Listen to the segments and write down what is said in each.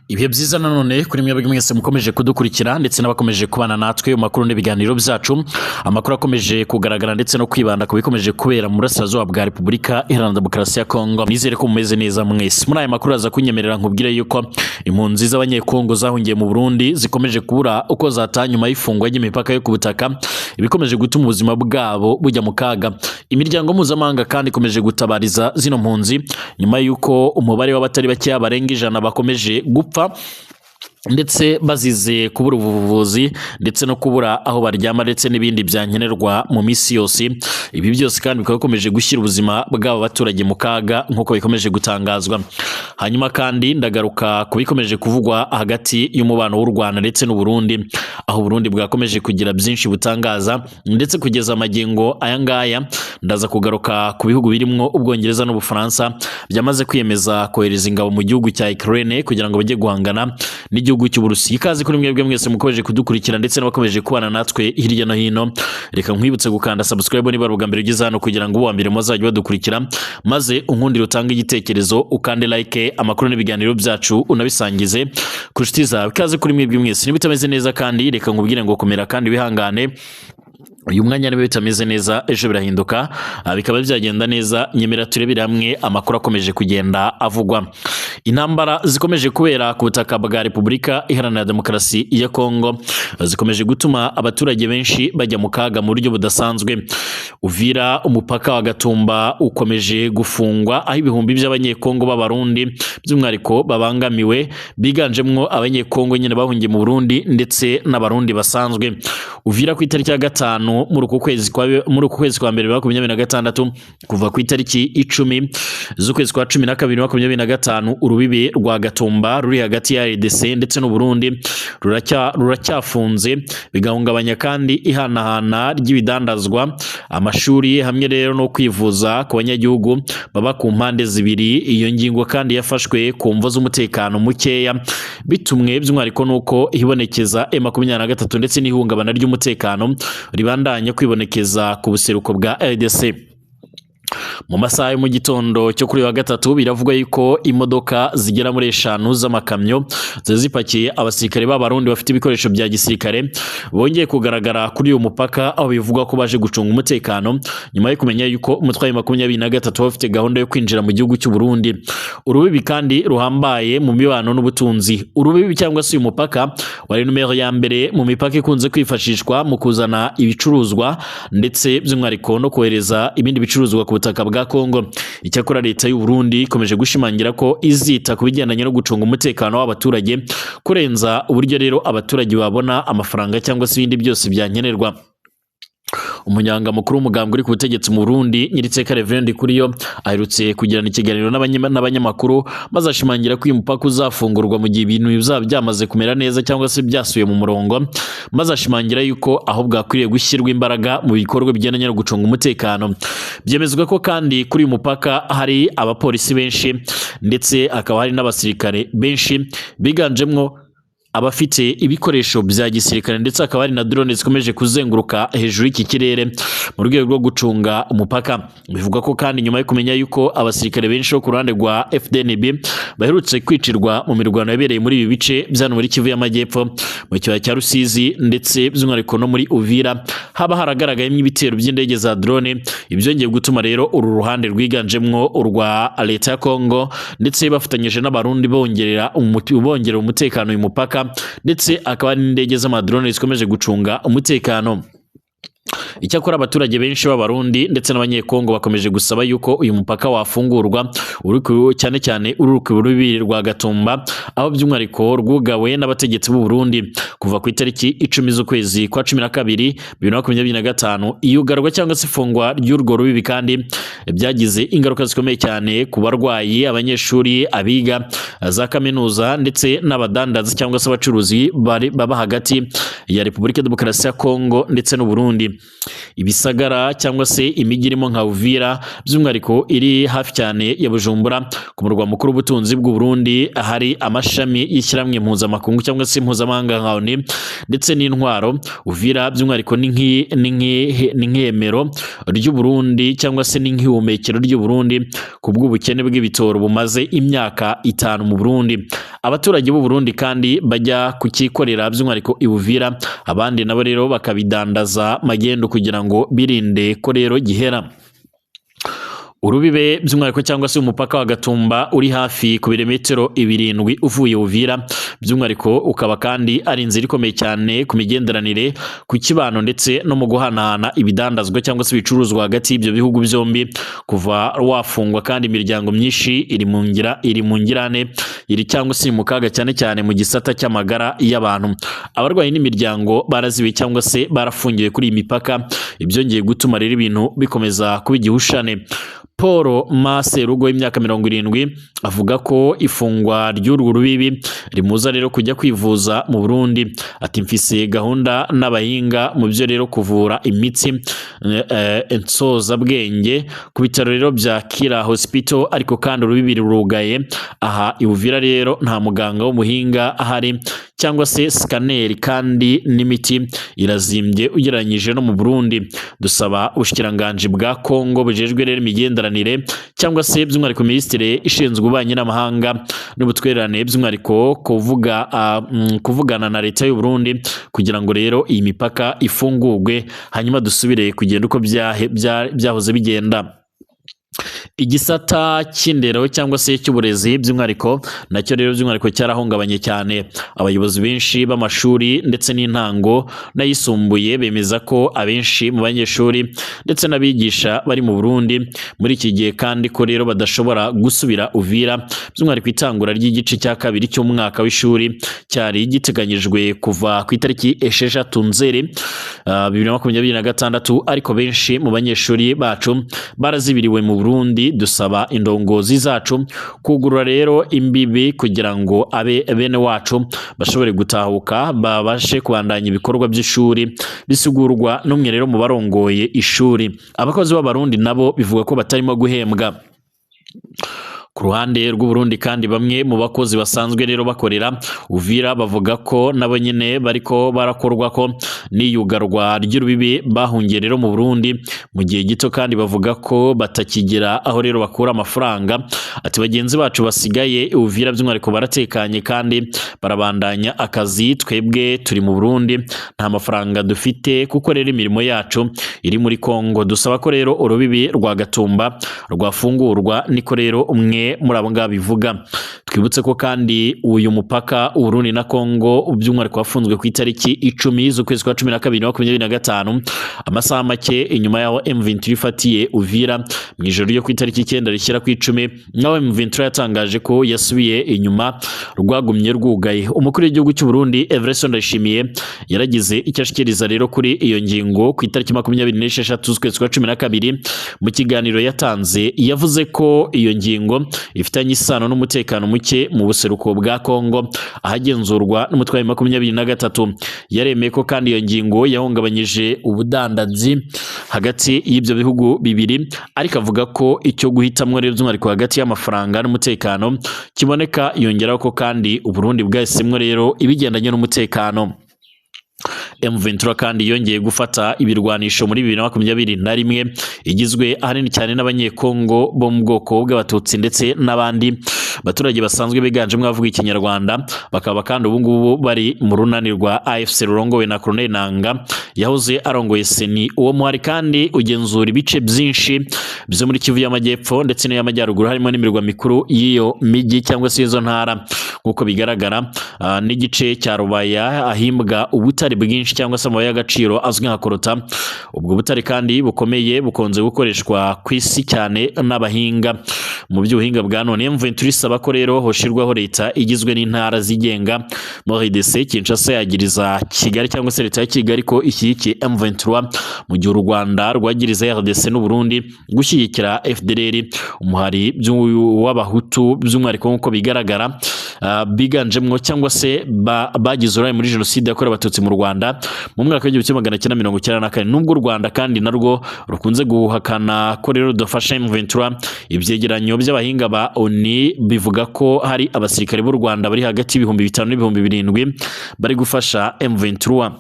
Ibihe byiza nanone kuri mwebwe mwese mukomeje kudukurikira ndetse n'abakomeje kubana natwe mu makuru n'ibiganiro byacu. Amakuru akomeje kugaragara ndetse no kwibanda ku bikomeje kubera mu burasirazuba bwa Repubulika Iharanira Demokarasi ya Kongo. Nizere ko mumeze neza mwese. Muri aya makuru aza kunyemerera nkubwire yuko impunzi z'abanyekongo zahungiye mu Burundi zikomeje kubura uko zata nyuma y'ifungwa ry'imipaka yo ku butaka, ibikomeje gutuma ubuzima bwabo bujya mu kaga. Imiryango mpuzamahanga kandi ikomeje gutabariza zino mpunzi nyuma y'uko umubare w'abatari bake barenga 100 bakomeje gupfa ndetse bazize kubura ubuvuzi ndetse no kubura aho baryama ndetse n'ibindi byankenerwa mu misi yose. Ibi byose kandi bikaba bikomeje gushyira ubuzima bw'aba baturage mu kaga nk'uko bikomeje gutangazwa. Hanyuma kandi ndagaruka ku bikomeje kuvugwa hagati y'umubano w'u Rwanda ndetse n'u Burundi, aho Burundi bwakomeje kugira byinshi butangaza ndetse kugeza amagingo aya ngaya. Ndaza kugaruka ku bihugu birimo Ubwongereza n'Ubufaransa byamaze kwiyemeza kohereza ingabo mu gihugu cya Ukraine kugira ngo bajye guhangana n'igihugu cy'Uburusiya. Ikaze kuri mwebwe mwese mukomeje kudukurikira ndetse n'abakomeje kubana natwe hirya no hino. Reka nkwibutse gukanda subscribe niba ubwa mbere ugeze hano kugira ngo uwambere muzajye badukurikira, maze unkundire utange igitekerezo, ukande like, amakuru n'ibiganiro byacu unabisangize ku nshuti zawe. Ikaze kuri mwebwe mwese. Niba utameze neza kandi reka nkubwire ngo komera kandi wihangane. Uyu mwanya niba bitameze neza ejo birahinduka, bikaba byagenda neza. Nyemera turebere hamwe amakuru akomeje kugenda avugwa. Intambara zikomeje kubera ku butaka bwa Repubulika Iharanira Demokarasi ya Kongo zikomeje gutuma abaturage benshi bajya mu kaga mu buryo budasanzwe. Uvira, umupaka wa Gatumba ukomeje gufungwa, aho ibihumbi by'abanyekongo b'abarundi by'umwariko babangamiwe, biganjemwo abanyekongo nyine bahungiye mu Burundi ndetse n'abarundi basanzwe. Uvira ku itariki ya 5 muri uku kwezi kwa mbere 2026 kuva ku itariki 10 z'ukwezi kwa 12 2025, urubibe rwa Gatumba ruri hagati ya RDC ndetse n'u Burundi ruracyafunze, bigahungabanya kandi ihanahana ry'ibidandazwa, amashuri hamwe rero no kwivuza ku banyagihugu baba ku mpande zibiri. Iyo ngingo kandi yafashwe ku mvo z'umutekano mukeya bitumwe by'umwariko nuko hibonekeza M23 ndetse n'ihungabana ry'umutekano ribandanya kwibonekeza ku buseruko bwa RDC. Mu masaha yo mu gitondo cyo kuri wa gatatu biravugwa yuko imodoka zigera muri 5 z'amakamyo zipakiye abasirikare b'abarundi bafite ibikoresho bya gisirikare bongeye kugaragara kuri uyu mupaka, aho bivugwa ko baje gucunga umutekano nyuma yo kumenya yuko umutwaye 23 bafite gahunda yo kwinjira mu gihugu cy'u Burundi. Urubibi kandi ruhambaye mu mibano n'ubutunzi. Urubibi cyangwa se uyu mupaka wari numero ya mbere mu mipaka ikunze kwifashishwa mu kuzana ibicuruzwa ndetse by'umwariko no kohereza ibindi bicuruzwa ku butaka bwa Kongo. Icyakora leta y'u Burundi ikomeje gushimangira ko izita ku bigendanye no gucunga umutekano w'abaturage kurenza uburyo rero abaturage babona amafaranga cyangwa se ibindi byose byankenerwa. Umunyanga mukuru w'umugambwe uri ku butegetsi mu Burundi Nyiriteka Reverend Kuriyo aherutse kugirana ikiganiro n'abanyamakuru, maze ashimangira ko uyu mupaka uzafungurwa mu gihe ibintu bizaba byamaze kumera neza cyangwa se byasubiye mu murongo, maze ashimangira yuko aho bwakwiriye gushyirwa imbaraga mu bikorwa bigendanye no gucunga umutekano. Byemezwa ko kandi kuri uyu mupaka hari abapolisi benshi ndetse akaba hari n'abasirikare benshi biganjemwo abafite ibikoresho bya gisirikare, ndetse akaba ari na drone zikomeje kuzenguruka hejuru y'iki kirere mu rwego rwo gucunga umupaka. Bivuga ko kandi nyuma yo kumenya yuko abasirikare benshi bo ku ruhande rwa FDNB baherutse kwicirwa mu mirwano yabereye muri ibi bice byano muri Kivu y'Amajyepfo, mu kibaya cya Rusizi ndetse by'umwariko no muri Uvira, haba haragaragayemo ibitero by'indege za drone. Ibyongeye gutuma rero uru ruhande rwiganjemwo urwa leta ya Kongo ndetse bafatanyije n'abarundi bongera umutekano uyu mupaka, ndetse akaba n'indege z'amadrone zikomeje gucunga umutekano. Icyakora abaturage benshi b'abarundi ndetse n'abanyekongo bakomeje gusaba yuko uyu mupaka wafungurwa, cyane cyane urubibi rwa Gatumba, aho by'umwariko rwugawe n'abategetsi b'u Burundi kuva ku itariki 10 z'ukwezi kwa 12 2025. Iyugarwa cyangwa se ifungwa ry'urwo rubibi kandi byagize ingaruka zikomeye cyane ku barwayi, abanyeshuri, abiga za kaminuza ndetse n'abadandaza cyangwa se abacuruzi baba hagati ya Repubulika Demokarasi ya Kongo ndetse n'u Burundi. Ibisagara cyangwa se imijyi irimo nka Uvira by'umwariko iri hafi cyane ya Bujumbura ku murwa mukuru w'ubutunzi bw'u Burundi, hari amashami y'ishyirahamwe mpuzamakungu cyangwa se mpuzamahanga nka ONU ndetse n'intwaro. Uvira by'umwariko ni nk'ihemero ry'u Burundi cyangwa se ni nk'ihumekero ry'u Burundi ku bw'ubukene bw'ibitoro bumaze imyaka 5 mu Burundi. abaturage b'u Burundi kandi bajya kukikorera by'umwihariko i Uvira, abandi nabo rero bakabidandaza magendo kugira ngo birinde ko rero gihera. Urubibe by'umwihariko cyangwa se umupaka wa Gatumba uri hafi ku birometero 7 uvuye Uvira, by'umwihariko ukaba kandi ari inzira ikomeye cyane ku migenderanire, ku kibano ndetse no mu guhanahana ibidandazwa cyangwa se ibicuruzwa hagati y'ibyo bihugu byombi. Kuva wafungwa kandi imiryango myinshi iri mu ngirane iri cyangwa se mu kaga cyane cyane mu gisata cy'amagara y'abantu. Abarwayi n'imiryango baraziwe cyangwa se barafungiwe kuri iyi mipaka, ibyongeye gutuma rero ibintu bikomeza kuba igihushane. Paul Maserugo w'imyaka 70 avuga ko ifungwa ry'urwo rubibi rimuza rero kujya kwivuza mu Burundi. Ati mfise gahunda n'abahinga mu byo rero kuvura imitsi ensoza bwenge ku bitaro rero bya Kira Hospital, ariko kandi urubibi rurugaye. Aha i Uvira rero nta muganga w'umuhinga ahari cyangwa se scanner, kandi n'imiti irazimbye ugereranyije no mu Burundi. Dusaba ubushikiranganje bwa Kongo bujejwe rero imigenderanire cyangwa se by'umwihariko Minisitiri ishinzwe ububanyi n'amahanga n'ubutwererane by'umwihariko kuvugana na leta y'u Burundi kugira ngo rero iyi mipaka ifungurwe, hanyuma dusubire kugenda uko byahoze bigenda. Igisata cy'indero cyangwa se cy'uburezi by'umwihariko nacyo rero by'umwihariko cyarahungabanye cyane. Abayobozi benshi b'amashuri ndetse n'intango n'ayisumbuye bemeza ko abenshi mu banyeshuri ndetse n'abigisha bari mu Burundi muri iki gihe kandi ko rero badashobora gusubira Uvira, by'umwihariko itangura ry'igice cya kabiri cy'umwaka w'ishuri cyari giteganyijwe kuva ku itariki 6 Nzeri 2026, ariko benshi mu banyeshuri bacu barazibiriwe mu Burundi. Dusaba indongozi zacu kugurura rero imbibi kugira ngo bene wacu bashobore gutahuka babashe kubandanya ibikorwa by'ishuri bisigurwa n'umwe rero mu barongoye ishuri. Abakozi b'Abarundi nabo bivuga ko batarimo guhembwa. Ku ruhande rw'u Burundi kandi bamwe mu bakozi basanzwe rero bakorera Uvira bavuga ko nabo nyine bariko barakorwa ko n'iyugarwa ry'urubibi bahungiye rero mu Burundi mu gihe gito, kandi bavuga ko batakigira aho rero bakura amafaranga. Ati bagenzi bacu basigaye Uvira by'umwihariko baratekanye kandi barabandanya akazi, twebwe turi mu Burundi nta mafaranga dufite kuko rero imirimo yacu iri muri Kongo. Dusaba ko rero urubibi rwa Gatumba rwafungurwa, niko rero umwe muri abo ngabo bivuga. Twibutse ko kandi uyu mupaka u Burundi na Kongo by'umwihariko wafunzwe ku itariki 10 z'ukwezi kwa 12 2025, amasaha make inyuma yaho M23 ifatiye Uvira mu ijoro ryo ku itariki 9 rishyira ku 10, naho M23 yatangaje ko yasubiye inyuma rwagumye rwugaye. Umukuru w'igihugu cy'u Burundi Everson Ndayishimiye yaragize icyo ashikiriza rero kuri iyo ngingo ku itariki 26 z'ukwezi kwa 12. Mu kiganiro yatanze yavuze ko iyo ngingo ifitanye isano n'umutekano muke mu buseruko bwa Kongo ahagenzurwa n'umutwe wa 23. Yaremeye ko kandi iyo ngingo yahungabanyije ubudandazi hagati y'ibyo bihugu bibiri, ariko avuga ko icyo guhitamwo rero by'umwihariko hagati y'amafaranga n'umutekano kiboneka. Yongeraho ko kandi u Burundi bwahisemwo rero ibigendanye n'umutekano. M23 kandi yongeye gufata ibirwanisho muri 2021 igizwe ahanini cyane n'abanyekongo bo mu bwoko bw'abatutsi ndetse n'abandi baturage basanzwe biganjemo bavuga ikinyarwanda. Bakaba kandi ubu ngubu bari mu runani rwa AFC rurongowe na Colonel Nanga yahoze arongoye Seni. Uwo muhari kandi ugenzura ibice byinshi byo muri Kivu y'Amajyepfo ndetse n'iy'Amajyaruguru, harimo n'imirwa mikuru y'iyo migi cyangwa se izo ntara. Nk'uko bigaragara n'igice cya Rubaya ahimbwa ubutare bwinshi cyangwa se amabuye y'agaciro azwi nka korota. Ubwo butare kandi bukomeye bukonze gukoreshwa ku isi cyane n'abahinga mu by'ubuhinga bwa none. M23 isaba ko rero hoshirwaho leta igizwe n'intara zigenga muri RDC. Kinshasa yagiriza Kigali cyangwa se leta ya Kigali ko ishyigikiye M23 mu gihe u Rwanda rwagiriza RDC n'u Burundi gushyigikira FDLR, umuhari w'abahutu by'umwihariko nk'uko bigaragara biganjemwo cyangwa se bagize uruhare muri jenoside yakorewe abatutsi mu Rwanda mu mwaka w'1994. Nubwo u Rwanda kandi narwo rukunze guhakana ko rero rudafasha M23, ibyegeranyo by'abahinga ba ONU bivuga ko hari abasirikare b'u Rwanda bari hagati y'ibihumbi 5 n'ibihumbi 7 bari gufasha M23.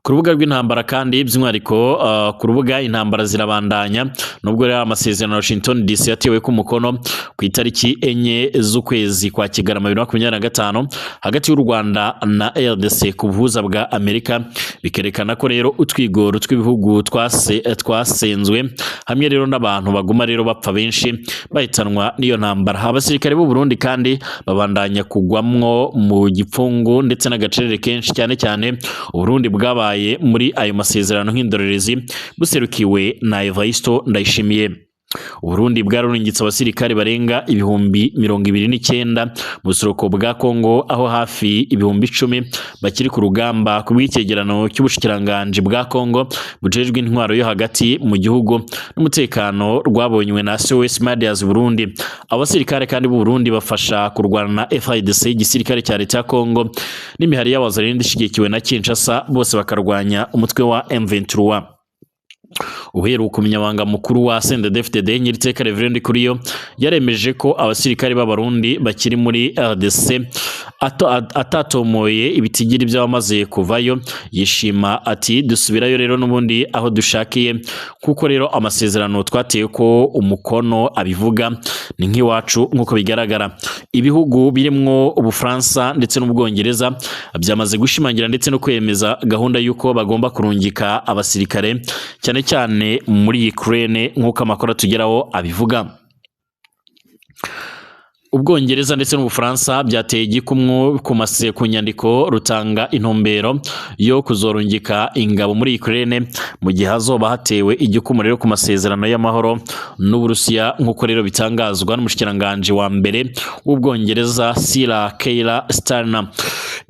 Ku rubuga rw'intambara kandi by'umwihariko ku rubuga intambara zirabandanya nubwo rero amasezerano ya Washington DC yatewe ku mukono ku itariki 4 z'ukwezi kwa Kigarama 2025 hagati y'u Rwanda na RDC ku buhuza bwa Amerika, bikerekana ko rero utwigoro tw'ibihugu twasenzwe hamwe rero n'abantu baguma rero bapfa benshi bahitanwa n'iyo ntambara. Abasirikare b'u Burundi kandi babandanya kugwamwo mu gipfungu ndetse n'agacerere kenshi, cyane cyane Burundi bwabaye muri ayo masezerano nk'indorerezi buserukiwe na Evariste Ndayishimiye. Burundi bwararungitse abasirikare barenga ibihumbi 29 mu buseruko bwa Kongo, aho hafi ibihumbi 10 bakiri ku rugamba ku bw'icyegerano cy'ubushikiranganje bwa Kongo bujejwe intwaro yo hagati mu gihugu n'umutekano rwabonywe na SOS Medias Burundi. Abasirikare kandi b'u Burundi bafasha kurwana na FARDC, igisirikare cya leta ya Kongo n'imihari y'abazarindi ishigikiwe na Kinshasa, bose bakarwanya umutwe wa M23. Uheruka umunyamabanga mukuru wa CNDD-FDD Nyiriteka Reverend Kuriyo yaremeje ko abasirikare b'abarundi bakiri muri RDC atatomoye ibitigiri by'abamaze kuvayo. Yishima ati dusubirayo rero n'ubundi aho dushakiye, kuko rero amasezerano twateye ko umukono abivuga ni nk'iwacu nk'uko bigaragara. Ibihugu birimo Ubufaransa ndetse n'Ubwongereza byamaze gushimangira ndetse no kwemeza gahunda y'uko bagomba kurungika abasirikare cyane muri Ukraine nk'uko amakuru tugeraho abivuga. Ubwongereza ndetse n'Ubufaransa byateye igikumwe ku nyandiko rutanga intumbero yo kuzorungika ingabo muri Ukraine mu gihe hazoba hatewe igikumwe rero ku masezerano y'amahoro n'Uburusiya, nk'uko rero bitangazwa n'umushikiranganje wa mbere w'Ubwongereza Sir Keir Starmer.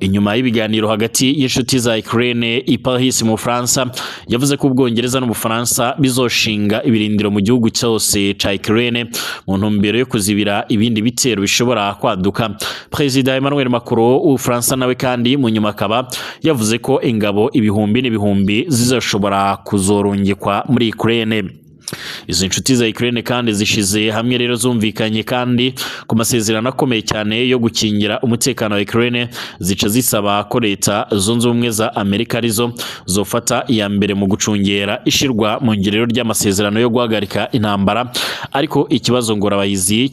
Inyuma y'ibiganiro hagati y'inshuti za Ukraine i Paris mu Bufaransa, yavuze ko Ubwongereza n'Ubufaransa bizoshinga ibirindiro mu gihugu cyose ca Ukraine mu ntumbero yo kuzibira ibindi bitero bishobora kwaduka. Perezida Emmanuel Macron w'Ubufaransa nawe kandi mu nyuma akaba yavuze ko ingabo ibihumbi n'ibihumbi zizoshobora kuzorungikwa muri Ukraine. Izo nshuti za Ukraine kandi zishize hamwe rero zumvikanye kandi ku masezerano akomeye cyane yo gukingira umutekano wa Ukraine, zica zisaba ko leta zunze ubumwe za Amerika arizo zofata iya mbere mu gucungera ishirwa mu ngiriro ry'amasezerano yo guhagarika intambara. Ariko ikibazo ngorabahizi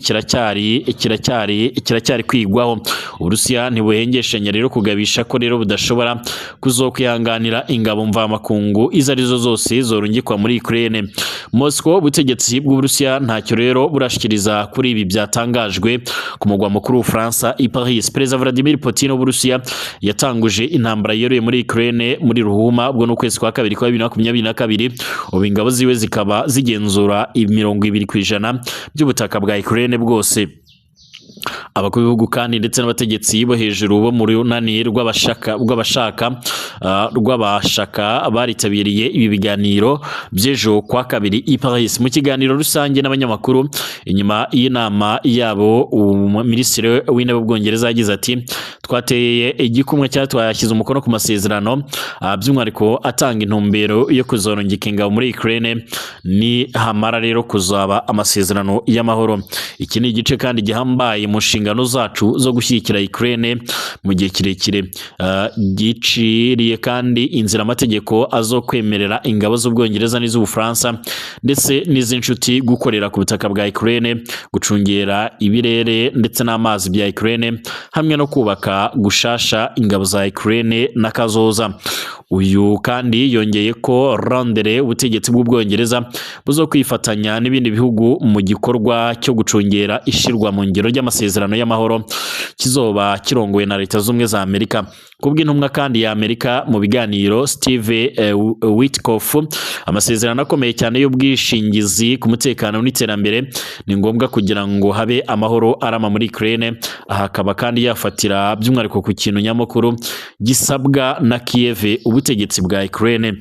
kiracyari kwigwaho. Uburusiya ntibuhengeshanya rero kugabisha ko rero budashobora kuzokwihanganira ingabo mvamakungu izo arizo zose zorungikwa muri Ukraine. Moscow, ubutegetsi bw'Uburusiya ntacyo rero burashikiriza kuri ibi byatangajwe ku mugwa mukuru w'Ubufaransa i Paris. Perezida Vladimir Putin w'Uburusiya yatanguje intambara yeruye muri Ukraine muri Ruhuma ubwo n'ukwezi kwa kabiri kwa 2022. Ubu ingabo ziwe zikaba zigenzura 20% by'ubutaka bwa Ukraine bwose. Abakuru b'ibihugu kandi ndetse n'abategetsi bo hejuru bo muri runani rw'abashaka baritabiriye ibi biganiro by'ejo kwa kabiri i Paris. Mu kiganiro rusange n'abanyamakuru inyuma y'inama yabo, Minisitiri w'Intebe w'Ubwongereza yagize ati twateye igikumwe twashyize umukono ku masezerano by'umwihariko atanga intumbero yo kuzorungika ingabo muri Ukraine ni hamara rero kuzaba amasezerano y'amahoro. Iki ni igice kandi gihambaye mu nshingano zacu zo gushyigikira Ukraine mu gihe kirekire. Giciriye kandi inzira amategeko azokwemerera ingabo z'Ubwongereza n'iz'Ubufaransa ndetse n'iz'inshuti gukorera ku butaka bwa Ukraine, gucungera ibirere ndetse n'amazi bya Ukraine, hamwe no kubaka gushasha ingabo za Ukraine n'akazoza. Uyu kandi yongeye ko Londres, ubutegetsi bw'Ubwongereza buzo kwifatanya n'ibindi bihugu mu gikorwa cyo gucungera ishirwa mu ngiro ry'amasezerano y'amahoro kizoba kirongowe na Leta z'Ubumwe za Amerika. Kubw'intumwa kandi ya Amerika mu biganiro Steve Witkoff, amasezerano akomeye cyane y'ubwishingizi ku mutekano n'iterambere ni ngombwa kugira ngo habe amahoro arama muri Ukraine. Aha akaba kandi yafatira by'umwihariko ku kintu nyamukuru gisabwa na Kiev, ubutegetsi bwa Ukraine.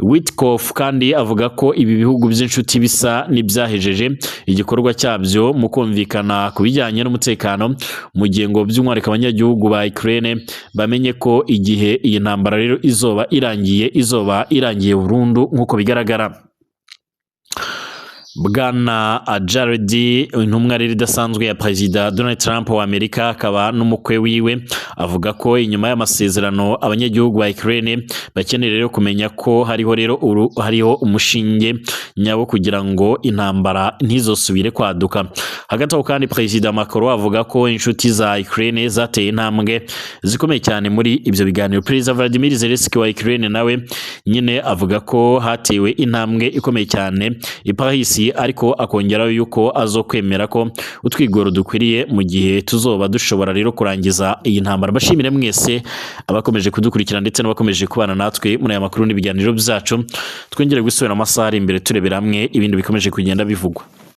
Witkoff kandi avuga ko ibi bihugu by'inshuti bisa n'ibyahejeje igikorwa cyabyo mu kumvikana ku bijyanye n'umutekano, mu gihe ngo by'umwihariko abanyagihugu ba Ukraine bamenye ko igihe iyi ntambara rero izoba irangiye burundu nk'uko bigaragara. Bwana Jared, intumwa rero idasanzwe ya Perezida Donald Trump wa Amerika, akaba n'umukwe wiwe avuga ko inyuma y'amasezerano abanyagihugu ba Ukraine bakeneye rero kumenya ko hariho umushinge nyawo kugira ngo intambara ntizosubire kwaduka. Hagati aho kandi Perezida Macron avuga ko inshuti za Ukraine zateye intambwe zikomeye cyane muri ibyo biganiro. Perezida Vladimir Zelensky wa Ukraine nawe nyine avuga ko hatewe intambwe ikomeye cyane i Paris, ariko akongeraho yuko azokwemera ko utwigoro dukwiriye mu gihe tuzoba dushobora rero kurangiza iyi ntambara. Bashimire mwese abakomeje kudukurikira ndetse n'abakomeje kubana natwe muri aya makuru n'ibiganiro byacu. Twongere gusubira amasaha ari imbere turebera hamwe ibindi bikomeje kugenda bivugwa.